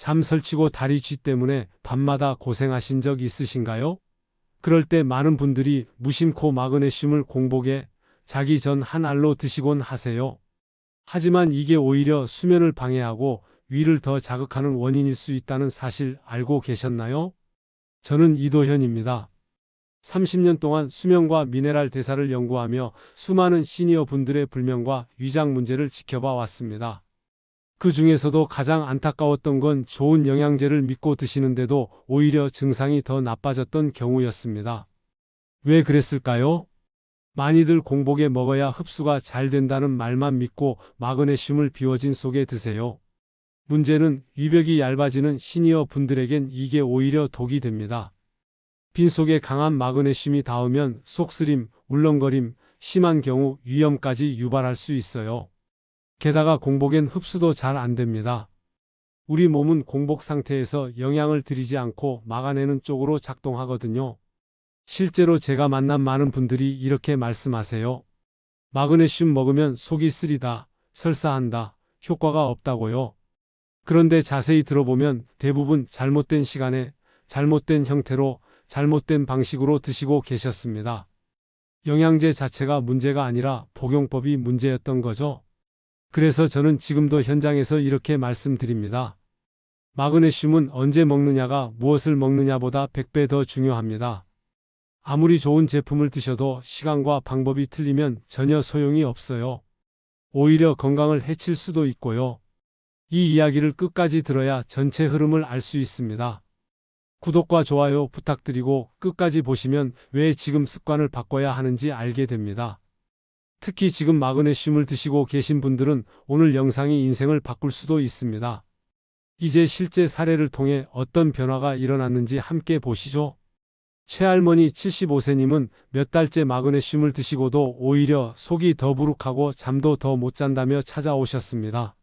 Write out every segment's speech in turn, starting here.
잠 설치고 다리 쥐 때문에 밤마다 고생하신 적 있으신가요? 그럴 때 많은 분들이 무심코 마그네슘을 공복에 자기 전 한 알로 드시곤 하세요. 하지만 이게 오히려 수면을 방해하고 위를 더 자극하는 원인일 수 있다는 사실 알고 계셨나요? 저는 이도현입니다. 30년 동안 수면과 미네랄 대사를 연구하며 수많은 시니어 분들의 불면과 위장 문제를 지켜봐 왔습니다. 그 중에서도 가장 안타까웠던 건 좋은 영양제를 믿고 드시는데도 오히려 증상이 더 나빠졌던 경우였습니다. 왜 그랬을까요? 많이들 공복에 먹어야 흡수가 잘 된다는 말만 믿고 마그네슘을 비워진 속에 드세요. 문제는 위벽이 얇아지는 시니어 분들에겐 이게 오히려 독이 됩니다. 빈속에 강한 마그네슘이 닿으면 속쓰림, 울렁거림, 심한 경우 위염까지 유발할 수 있어요. 게다가 공복엔 흡수도 잘 안 됩니다. 우리 몸은 공복 상태에서 영양을 들이지 않고 막아내는 쪽으로 작동하거든요. 실제로 제가 만난 많은 분들이 이렇게 말씀하세요. 마그네슘 먹으면 속이 쓰리다, 설사한다, 효과가 없다고요. 그런데 자세히 들어보면 대부분 잘못된 시간에, 잘못된 형태로, 잘못된 방식으로 드시고 계셨습니다. 영양제 자체가 문제가 아니라 복용법이 문제였던 거죠. 그래서 저는 지금도 현장에서 이렇게 말씀드립니다. 마그네슘은 언제 먹느냐가 무엇을 먹느냐보다 100배 더 중요합니다. 아무리 좋은 제품을 드셔도 시간과 방법이 틀리면 전혀 소용이 없어요. 오히려 건강을 해칠 수도 있고요. 이 이야기를 끝까지 들어야 전체 흐름을 알 수 있습니다. 구독과 좋아요 부탁드리고 끝까지 보시면 왜 지금 습관을 바꿔야 하는지 알게 됩니다. 특히 지금 마그네슘을 드시고 계신 분들은 오늘 영상이 인생을 바꿀 수도 있습니다. 이제 실제 사례를 통해 어떤 변화가 일어났는지 함께 보시죠. 최할머니 75세님은 몇 달째 마그네슘을 드시고도 오히려 속이 더부룩하고 잠도 더 못 잔다며 찾아오셨습니다.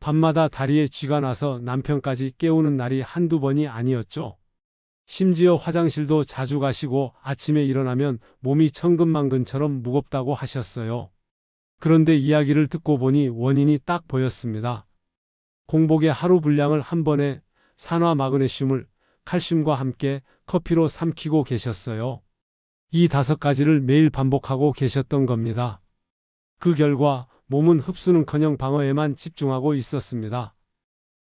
밤마다 다리에 쥐가 나서 남편까지 깨우는 날이 한두 번이 아니었죠. 심지어 화장실도 자주 가시고 아침에 일어나면 몸이 천근만근처럼 무겁다고 하셨어요. 그런데 이야기를 듣고 보니 원인이 딱 보였습니다. 공복의 하루 분량을 한 번에 산화 마그네슘을 칼슘과 함께 커피로 삼키고 계셨어요. 이 5가지를 매일 반복하고 계셨던 겁니다. 그 결과 몸은 흡수는커녕 방어에만 집중하고 있었습니다.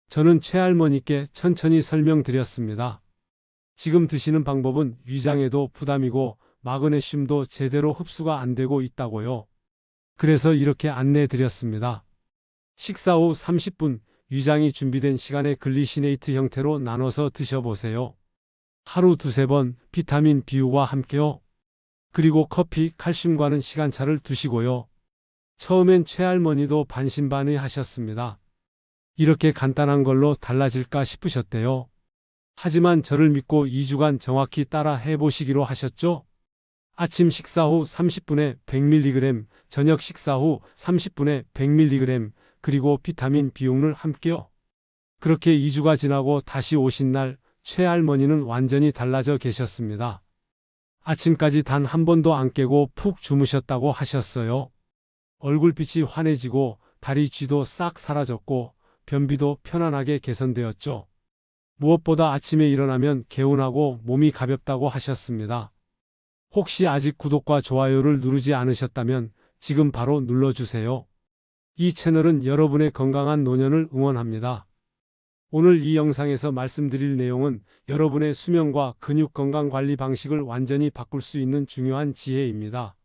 저는 최할머니께 천천히 설명드렸습니다. 지금 드시는 방법은 위장에도 부담이고 마그네슘도 제대로 흡수가 안 되고 있다고요. 그래서 이렇게 안내드렸습니다. 식사 후 30분 위장이 준비된 시간에 글리시네이트 형태로 나눠서 드셔보세요. 하루 2~3번 비타민 B유와 함께요. 그리고 커피, 칼슘과는 시간차를 두시고요. 처음엔 최할머니도 반신반의 하셨습니다. 이렇게 간단한 걸로 달라질까 싶으셨대요. 하지만 저를 믿고 2주간 정확히 따라 해보시기로 하셨죠? 아침 식사 후 30분에 100mg, 저녁 식사 후 30분에 100mg, 그리고 비타민 B용을 함께요. 그렇게 2주가 지나고 다시 오신 날 최할머니는 완전히 달라져 계셨습니다. 아침까지 단 한 번도 안 깨고 푹 주무셨다고 하셨어요. 얼굴빛이 환해지고 다리 쥐도 싹 사라졌고 변비도 편안하게 개선되었죠. 무엇보다 아침에 일어나면 개운하고 몸이 가볍다고 하셨습니다. 혹시 아직 구독과 좋아요를 누르지 않으셨다면 지금 바로 눌러주세요. 이 채널은 여러분의 건강한 노년을 응원합니다. 오늘 이 영상에서 말씀드릴 내용은 여러분의 수면과 근육 건강 관리 방식을 완전히 바꿀 수 있는 중요한 지혜입니다.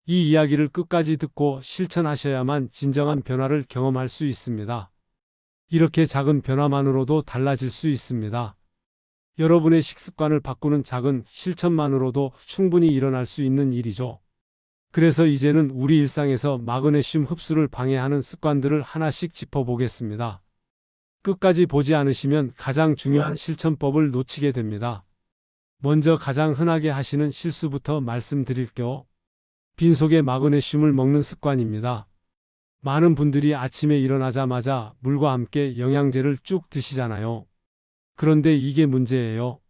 이 이야기를 끝까지 듣고 실천하셔야만 진정한 변화를 경험할 수 있습니다. 이렇게 작은 변화만으로도 달라질 수 있습니다. 여러분의 식습관을 바꾸는 작은 실천만으로도 충분히 일어날 수 있는 일이죠. 그래서 이제는 우리 일상에서 마그네슘 흡수를 방해하는 습관들을 하나씩 짚어보겠습니다. 끝까지 보지 않으시면 가장 중요한 실천법을 놓치게 됩니다. 먼저 가장 흔하게 하시는 실수부터 말씀드릴게요. 빈속에 마그네슘을 먹는 습관입니다. 많은 분들이 아침에 일어나자마자 물과 함께 영양제를 쭉 드시잖아요. 그런데 이게 문제예요.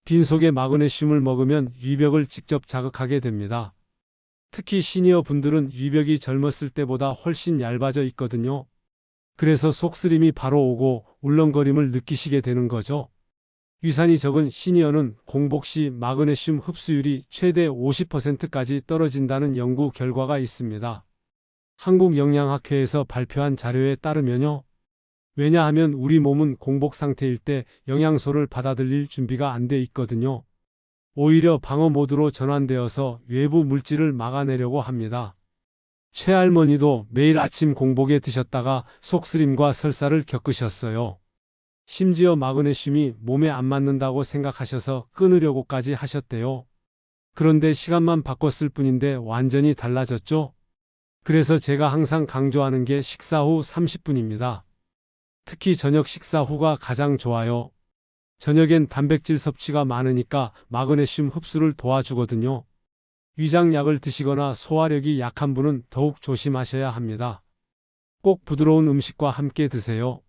빈속에 마그네슘을 먹으면 위벽을 직접 자극하게 됩니다. 특히 시니어 분들은 위벽이 젊었을 때보다 훨씬 얇아져 있거든요. 그래서 속쓰림이 바로 오고 울렁거림을 느끼시게 되는 거죠. 위산이 적은 시니어는 공복 시 마그네슘 흡수율이 최대 50%까지 떨어진다는 연구 결과가 있습니다. 한국영양학회에서 발표한 자료에 따르면요. 왜냐하면 우리 몸은 공복 상태일 때 영양소를 받아들일 준비가 안 돼 있거든요. 오히려 방어 모드로 전환되어서 외부 물질을 막아내려고 합니다. 최할머니도 매일 아침 공복에 드셨다가 속쓰림과 설사를 겪으셨어요. 심지어 마그네슘이 몸에 안 맞는다고 생각하셔서 끊으려고까지 하셨대요. 그런데 시간만 바꿨을 뿐인데 완전히 달라졌죠? 그래서 제가 항상 강조하는 게 식사 후 30분입니다. 특히 저녁 식사 후가 가장 좋아요. 저녁엔 단백질 섭취가 많으니까 마그네슘 흡수를 도와주거든요. 위장약을 드시거나 소화력이 약한 분은 더욱 조심하셔야 합니다. 꼭 부드러운 음식과 함께 드세요.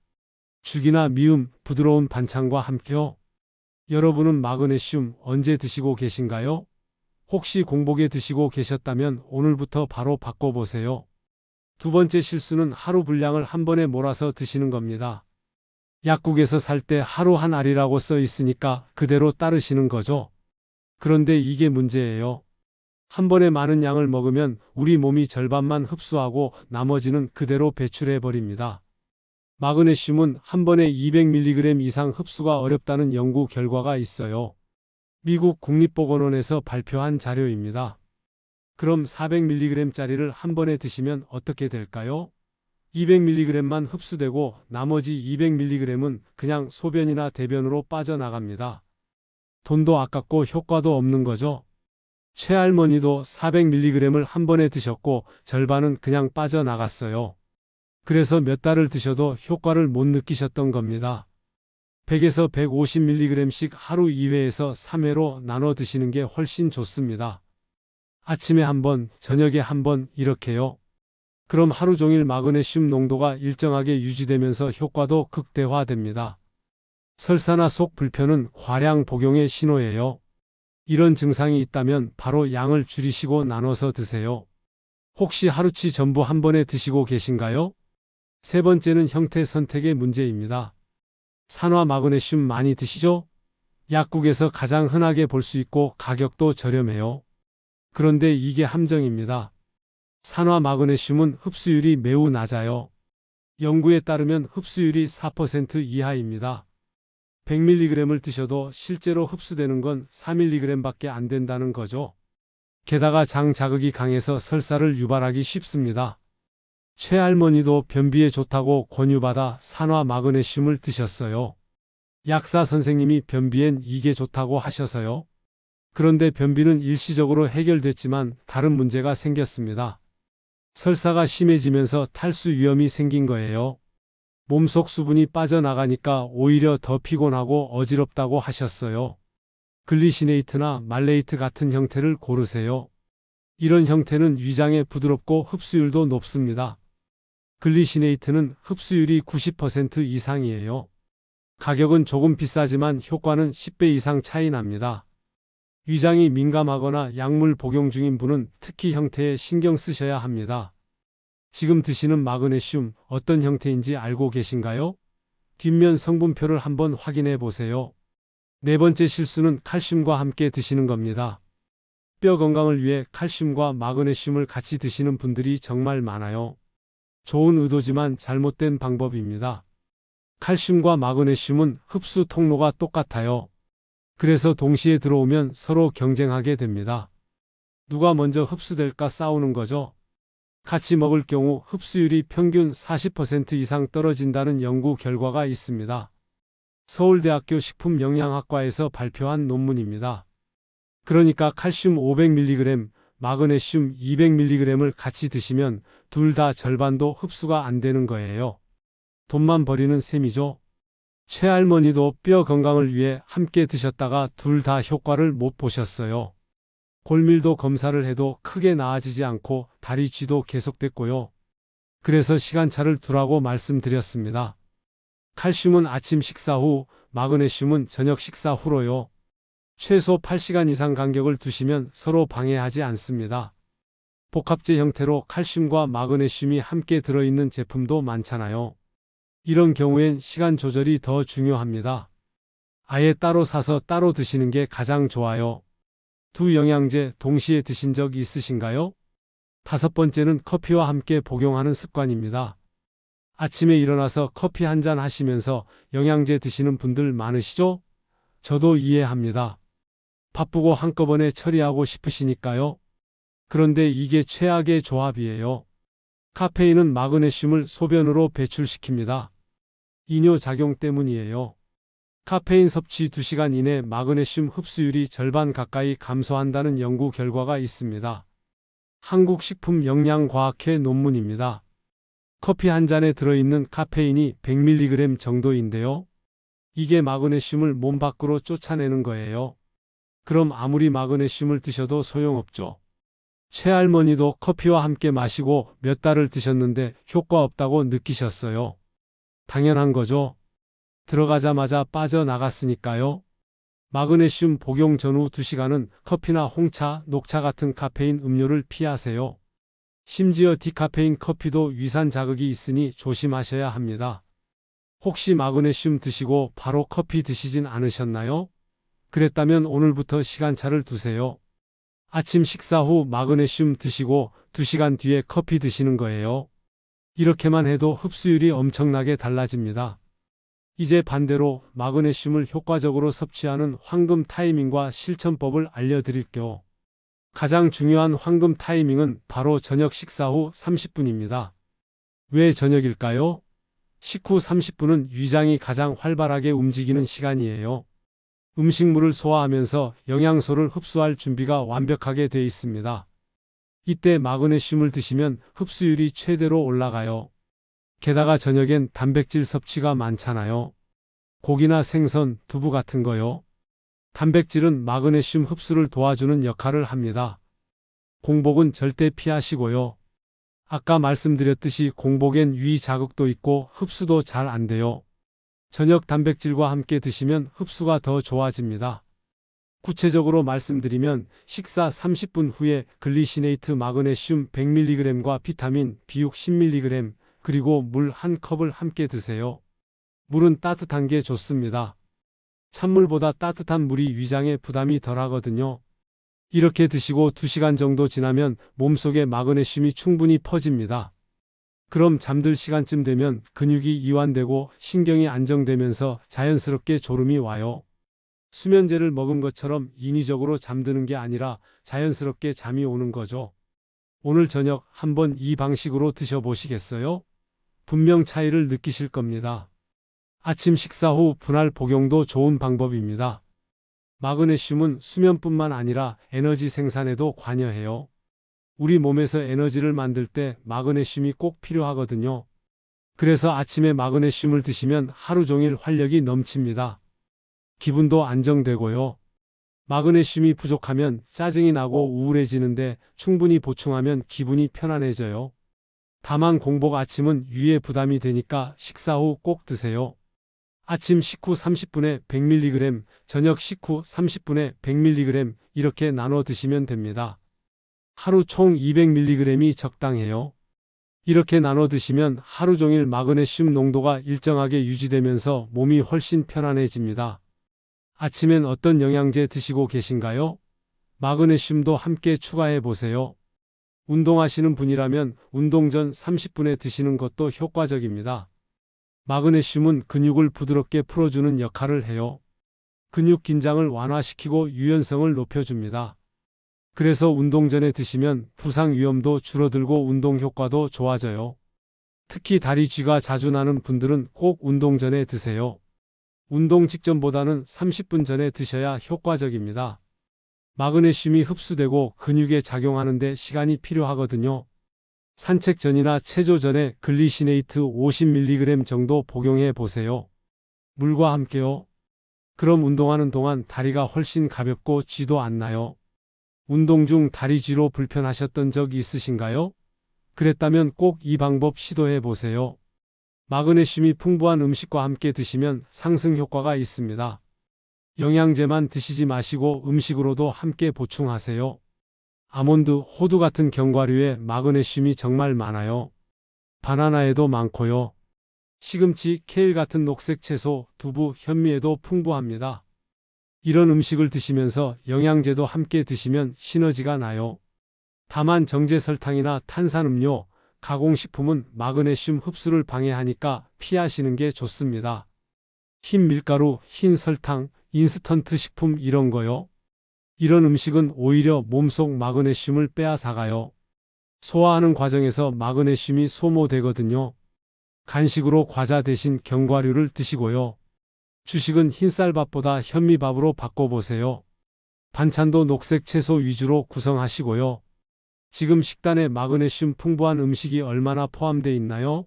죽이나 미음, 부드러운 반찬과 함께요. 여러분은 마그네슘 언제 드시고 계신가요? 혹시 공복에 드시고 계셨다면 오늘부터 바로 바꿔보세요. 두 번째 실수는 하루 분량을 한 번에 몰아서 드시는 겁니다. 약국에서 살 때 하루 한 알이라고 써 있으니까 그대로 따르시는 거죠. 그런데 이게 문제예요. 한 번에 많은 양을 먹으면 우리 몸이 절반만 흡수하고 나머지는 그대로 배출해 버립니다. 마그네슘은 한 번에 200mg 이상 흡수가 어렵다는 연구 결과가 있어요. 미국 국립보건원에서 발표한 자료입니다. 그럼 400mg짜리를 한 번에 드시면 어떻게 될까요? 200mg만 흡수되고 나머지 200mg은 그냥 소변이나 대변으로 빠져나갑니다. 돈도 아깝고 효과도 없는 거죠. 최할머니도 400mg을 한 번에 드셨고 절반은 그냥 빠져나갔어요. 그래서 몇 달을 드셔도 효과를 못 느끼셨던 겁니다. 100에서 150mg씩 하루 2회에서 3회로 나눠 드시는 게 훨씬 좋습니다. 아침에 한 번, 저녁에 한 번 이렇게요. 그럼 하루 종일 마그네슘 농도가 일정하게 유지되면서 효과도 극대화됩니다. 설사나 속 불편은 과량 복용의 신호예요. 이런 증상이 있다면 바로 양을 줄이시고 나눠서 드세요. 혹시 하루치 전부 한 번에 드시고 계신가요? 세 번째는 형태 선택의 문제입니다. 산화 마그네슘 많이 드시죠? 약국에서 가장 흔하게 볼 수 있고 가격도 저렴해요. 그런데 이게 함정입니다. 산화 마그네슘은 흡수율이 매우 낮아요. 연구에 따르면 흡수율이 4% 이하입니다. 100mg을 드셔도 실제로 흡수되는 건 4mg밖에 안 된다는 거죠. 게다가 장 자극이 강해서 설사를 유발하기 쉽습니다. 최할머니도 변비에 좋다고 권유받아 산화 마그네슘을 드셨어요. 약사 선생님이 변비엔 이게 좋다고 하셔서요. 그런데 변비는 일시적으로 해결됐지만 다른 문제가 생겼습니다. 설사가 심해지면서 탈수 위험이 생긴 거예요. 몸속 수분이 빠져나가니까 오히려 더 피곤하고 어지럽다고 하셨어요. 글리시네이트나 말레이트 같은 형태를 고르세요. 이런 형태는 위장에 부드럽고 흡수율도 높습니다. 글리시네이트는 흡수율이 90% 이상이에요. 가격은 조금 비싸지만 효과는 10배 이상 차이 납니다. 위장이 민감하거나 약물 복용 중인 분은 특히 형태에 신경 쓰셔야 합니다. 지금 드시는 마그네슘 어떤 형태인지 알고 계신가요? 뒷면 성분표를 한번 확인해 보세요. 네 번째 실수는 칼슘과 함께 드시는 겁니다. 뼈 건강을 위해 칼슘과 마그네슘을 같이 드시는 분들이 정말 많아요. 좋은 의도지만 잘못된 방법입니다. 칼슘과 마그네슘은 흡수 통로가 똑같아요. 그래서 동시에 들어오면 서로 경쟁하게 됩니다. 누가 먼저 흡수될까 싸우는 거죠. 같이 먹을 경우 흡수율이 평균 40% 이상 떨어진다는 연구 결과가 있습니다. 서울대학교 식품영양학과에서 발표한 논문입니다. 그러니까 칼슘 500mg, 마그네슘 200mg을 같이 드시면 둘 다 절반도 흡수가 안 되는 거예요. 돈만 버리는 셈이죠. 최할머니도 뼈 건강을 위해 함께 드셨다가 둘 다 효과를 못 보셨어요. 골밀도 검사를 해도 크게 나아지지 않고 다리 쥐도 계속됐고요. 그래서 시간차를 두라고 말씀드렸습니다. 칼슘은 아침 식사 후, 마그네슘은 저녁 식사 후로요. 최소 8시간 이상 간격을 두시면 서로 방해하지 않습니다. 복합제 형태로 칼슘과 마그네슘이 함께 들어있는 제품도 많잖아요. 이런 경우엔 시간 조절이 더 중요합니다. 아예 따로 사서 따로 드시는 게 가장 좋아요. 두 영양제 동시에 드신 적 있으신가요? 다섯 번째는 커피와 함께 복용하는 습관입니다. 아침에 일어나서 커피 한 잔 하시면서 영양제 드시는 분들 많으시죠? 저도 이해합니다. 바쁘고 한꺼번에 처리하고 싶으시니까요. 그런데 이게 최악의 조합이에요. 카페인은 마그네슘을 소변으로 배출시킵니다. 이뇨작용 때문이에요. 카페인 섭취 2시간 이내 마그네슘 흡수율이 절반 가까이 감소한다는 연구 결과가 있습니다. 한국식품영양과학회 논문입니다. 커피 한 잔에 들어있는 카페인이 100mg 정도인데요. 이게 마그네슘을 몸 밖으로 쫓아내는 거예요. 그럼 아무리 마그네슘을 드셔도 소용없죠. 최할머니도 커피와 함께 마시고 몇 달을 드셨는데 효과 없다고 느끼셨어요. 당연한 거죠. 들어가자마자 빠져나갔으니까요. 마그네슘 복용 전후 2시간은 커피나 홍차, 녹차 같은 카페인 음료를 피하세요. 심지어 디카페인 커피도 위산 자극이 있으니 조심하셔야 합니다. 혹시 마그네슘 드시고 바로 커피 드시진 않으셨나요? 그랬다면 오늘부터 시간차를 두세요. 아침 식사 후 마그네슘 드시고 2시간 뒤에 커피 드시는 거예요. 이렇게만 해도 흡수율이 엄청나게 달라집니다. 이제 반대로 마그네슘을 효과적으로 섭취하는 황금 타이밍과 실천법을 알려드릴게요. 가장 중요한 황금 타이밍은 바로 저녁 식사 후 30분입니다. 왜 저녁일까요? 식후 30분은 위장이 가장 활발하게 움직이는 시간이에요. 음식물을 소화하면서 영양소를 흡수할 준비가 완벽하게 돼 있습니다. 이때 마그네슘을 드시면 흡수율이 최대로 올라가요. 게다가 저녁엔 단백질 섭취가 많잖아요. 고기나 생선, 두부 같은 거요. 단백질은 마그네슘 흡수를 도와주는 역할을 합니다. 공복은 절대 피하시고요. 아까 말씀드렸듯이 공복엔 위 자극도 있고 흡수도 잘 안 돼요. 저녁 단백질과 함께 드시면 흡수가 더 좋아집니다. 구체적으로 말씀드리면 식사 30분 후에 글리시네이트 마그네슘 100mg과 비타민 B6 10mg 그리고 물 한 컵을 함께 드세요. 물은 따뜻한 게 좋습니다. 찬물보다 따뜻한 물이 위장에 부담이 덜하거든요. 이렇게 드시고 2시간 정도 지나면 몸속에 마그네슘이 충분히 퍼집니다. 그럼 잠들 시간쯤 되면 근육이 이완되고 신경이 안정되면서 자연스럽게 졸음이 와요. 수면제를 먹은 것처럼 인위적으로 잠드는 게 아니라 자연스럽게 잠이 오는 거죠. 오늘 저녁 한번 이 방식으로 드셔보시겠어요? 분명 차이를 느끼실 겁니다. 아침 식사 후 분할 복용도 좋은 방법입니다. 마그네슘은 수면뿐만 아니라 에너지 생산에도 관여해요. 우리 몸에서 에너지를 만들 때 마그네슘이 꼭 필요하거든요. 그래서 아침에 마그네슘을 드시면 하루 종일 활력이 넘칩니다. 기분도 안정되고요. 마그네슘이 부족하면 짜증이 나고 우울해지는데 충분히 보충하면 기분이 편안해져요. 다만 공복 아침은 위에 부담이 되니까 식사 후 꼭 드세요. 아침 식후 30분에 100mg, 저녁 식후 30분에 100mg 이렇게 나눠 드시면 됩니다. 하루 총 200mg이 적당해요. 이렇게 나눠 드시면 하루 종일 마그네슘 농도가 일정하게 유지되면서 몸이 훨씬 편안해집니다. 아침엔 어떤 영양제 드시고 계신가요? 마그네슘도 함께 추가해 보세요. 운동하시는 분이라면 운동 전 30분에 드시는 것도 효과적입니다. 마그네슘은 근육을 부드럽게 풀어주는 역할을 해요. 근육 긴장을 완화시키고 유연성을 높여줍니다. 그래서 운동 전에 드시면 부상 위험도 줄어들고 운동 효과도 좋아져요. 특히 다리 쥐가 자주 나는 분들은 꼭 운동 전에 드세요. 운동 직전보다는 30분 전에 드셔야 효과적입니다. 마그네슘이 흡수되고 근육에 작용하는 데 시간이 필요하거든요. 산책 전이나 체조 전에 글리시네이트 50mg 정도 복용해 보세요. 물과 함께요. 그럼 운동하는 동안 다리가 훨씬 가볍고 쥐도 안 나요. 운동 중 다리 쥐로 불편하셨던 적 있으신가요? 그랬다면 꼭 이 방법 시도해 보세요. 마그네슘이 풍부한 음식과 함께 드시면 상승 효과가 있습니다. 영양제만 드시지 마시고 음식으로도 함께 보충하세요. 아몬드, 호두 같은 견과류에 마그네슘이 정말 많아요. 바나나에도 많고요. 시금치, 케일 같은 녹색 채소, 두부, 현미에도 풍부합니다. 이런 음식을 드시면서 영양제도 함께 드시면 시너지가 나요. 다만 정제 설탕이나 탄산음료, 가공식품은 마그네슘 흡수를 방해하니까 피하시는 게 좋습니다. 흰 밀가루, 흰 설탕, 인스턴트 식품 이런 거요. 이런 음식은 오히려 몸속 마그네슘을 빼앗아가요. 소화하는 과정에서 마그네슘이 소모되거든요. 간식으로 과자 대신 견과류를 드시고요. 주식은 흰쌀밥보다 현미밥으로 바꿔보세요. 반찬도 녹색 채소 위주로 구성하시고요. 지금 식단에 마그네슘 풍부한 음식이 얼마나 포함되어 있나요?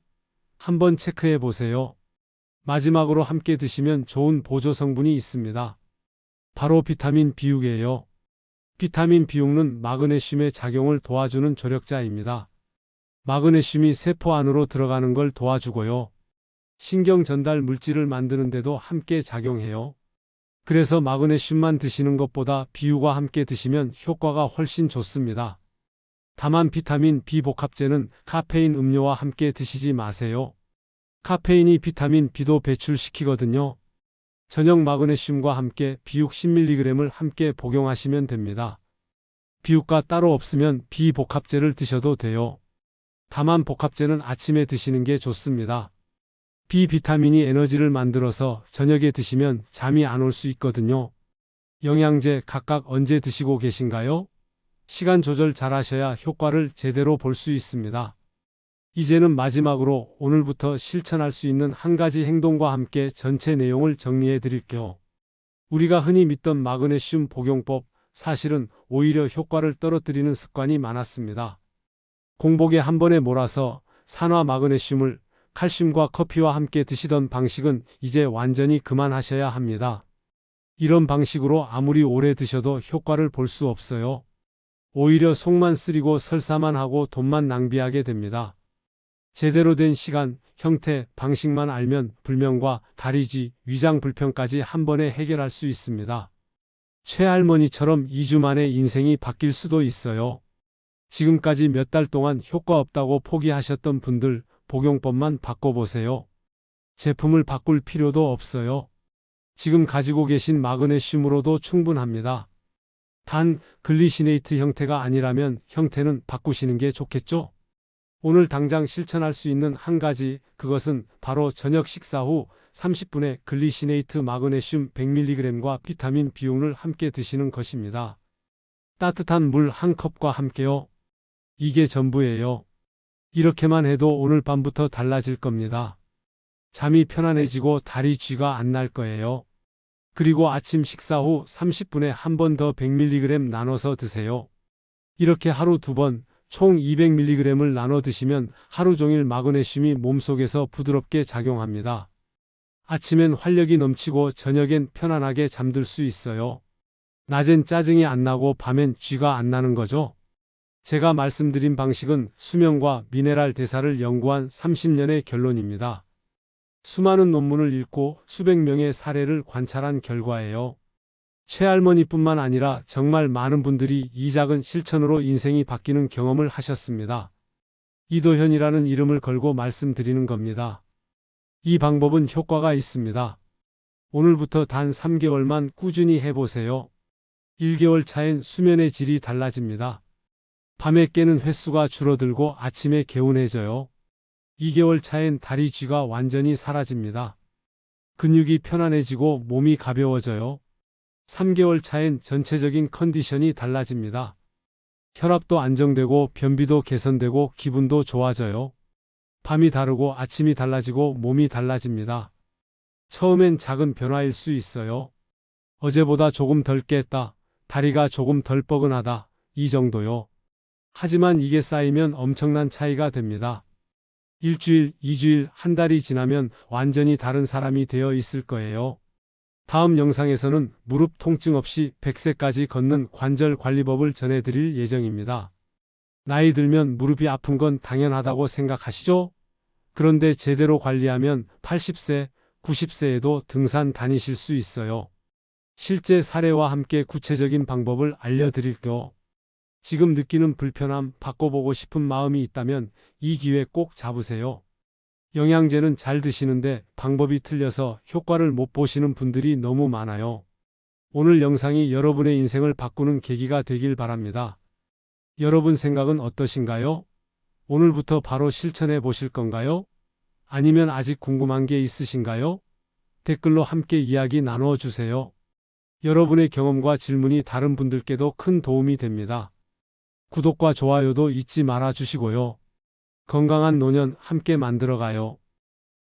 한번 체크해 보세요. 마지막으로 함께 드시면 좋은 보조 성분이 있습니다. 바로 비타민 B6이에요. 비타민 B6는 마그네슘의 작용을 도와주는 조력자입니다. 마그네슘이 세포 안으로 들어가는 걸 도와주고요. 신경 전달 물질을 만드는 데도 함께 작용해요. 그래서 마그네슘만 드시는 것보다 B6과 함께 드시면 효과가 훨씬 좋습니다. 다만 비타민 B 복합제는 카페인 음료와 함께 드시지 마세요. 카페인이 비타민 B도 배출시키거든요. 저녁 마그네슘과 함께 B6 10mg을 함께 복용하시면 됩니다. B6가 따로 없으면 B 복합제를 드셔도 돼요. 다만 복합제는 아침에 드시는 게 좋습니다. B 비타민이 에너지를 만들어서 저녁에 드시면 잠이 안 올 수 있거든요. 영양제 각각 언제 드시고 계신가요? 시간 조절 잘 하셔야 효과를 제대로 볼 수 있습니다. 이제는 마지막으로 오늘부터 실천할 수 있는 한 가지 행동과 함께 전체 내용을 정리해 드릴게요. 우리가 흔히 믿던 마그네슘 복용법, 사실은 오히려 효과를 떨어뜨리는 습관이 많았습니다. 공복에 한 번에 몰아서 산화 마그네슘을 칼슘과 커피와 함께 드시던 방식은 이제 완전히 그만하셔야 합니다. 이런 방식으로 아무리 오래 드셔도 효과를 볼 수 없어요. 오히려 속만 쓰리고 설사만 하고 돈만 낭비하게 됩니다. 제대로 된 시간, 형태, 방식만 알면 불면과 다리쥐, 위장 불편까지 한 번에 해결할 수 있습니다. 최할머니처럼 2주 만에 인생이 바뀔 수도 있어요. 지금까지 몇 달 동안 효과 없다고 포기하셨던 분들, 복용법만 바꿔보세요. 제품을 바꿀 필요도 없어요. 지금 가지고 계신 마그네슘으로도 충분합니다. 단, 글리시네이트 형태가 아니라면 형태는 바꾸시는 게 좋겠죠? 오늘 당장 실천할 수 있는 한 가지, 그것은 바로 저녁 식사 후 30분에 글리시네이트 마그네슘 100mg과 비타민 B6을 함께 드시는 것입니다. 따뜻한 물 한 컵과 함께요. 이게 전부예요. 이렇게만 해도 오늘 밤부터 달라질 겁니다. 잠이 편안해지고 다리 쥐가 안 날 거예요. 그리고 아침 식사 후 30분에 한 번 더 100mg 나눠서 드세요. 이렇게 하루 2번, 총 200mg을 나눠 드시면 하루 종일 마그네슘이 몸속에서 부드럽게 작용합니다. 아침엔 활력이 넘치고 저녁엔 편안하게 잠들 수 있어요. 낮엔 짜증이 안 나고 밤엔 쥐가 안 나는 거죠. 제가 말씀드린 방식은 수면과 미네랄 대사를 연구한 30년의 결론입니다. 수많은 논문을 읽고 수백 명의 사례를 관찰한 결과예요. 최할머니뿐만 아니라 정말 많은 분들이 이 작은 실천으로 인생이 바뀌는 경험을 하셨습니다. 이도현이라는 이름을 걸고 말씀드리는 겁니다. 이 방법은 효과가 있습니다. 오늘부터 단 3개월만 꾸준히 해보세요. 1개월 차엔 수면의 질이 달라집니다. 밤에 깨는 횟수가 줄어들고 아침에 개운해져요. 2개월 차엔 다리 쥐가 완전히 사라집니다. 근육이 편안해지고 몸이 가벼워져요. 3개월 차엔 전체적인 컨디션이 달라집니다. 혈압도 안정되고 변비도 개선되고 기분도 좋아져요. 밤이 다르고 아침이 달라지고 몸이 달라집니다. 처음엔 작은 변화일 수 있어요. 어제보다 조금 덜 깼다. 다리가 조금 덜 뻐근하다. 이 정도요. 하지만 이게 쌓이면 엄청난 차이가 됩니다. 일주일, 2주일, 한 달이 지나면 완전히 다른 사람이 되어 있을 거예요. 다음 영상에서는 무릎 통증 없이 100세까지 걷는 관절 관리법을 전해드릴 예정입니다. 나이 들면 무릎이 아픈 건 당연하다고 생각하시죠? 그런데 제대로 관리하면 80세, 90세에도 등산 다니실 수 있어요. 실제 사례와 함께 구체적인 방법을 알려드릴게요. 지금 느끼는 불편함 바꿔보고 싶은 마음이 있다면 이 기회 꼭 잡으세요. 영양제는 잘 드시는데 방법이 틀려서 효과를 못 보시는 분들이 너무 많아요. 오늘 영상이 여러분의 인생을 바꾸는 계기가 되길 바랍니다. 여러분 생각은 어떠신가요? 오늘부터 바로 실천해 보실 건가요? 아니면 아직 궁금한 게 있으신가요? 댓글로 함께 이야기 나누어 주세요. 여러분의 경험과 질문이 다른 분들께도 큰 도움이 됩니다. 구독과 좋아요도 잊지 말아 주시고요. 건강한 노년 함께 만들어가요.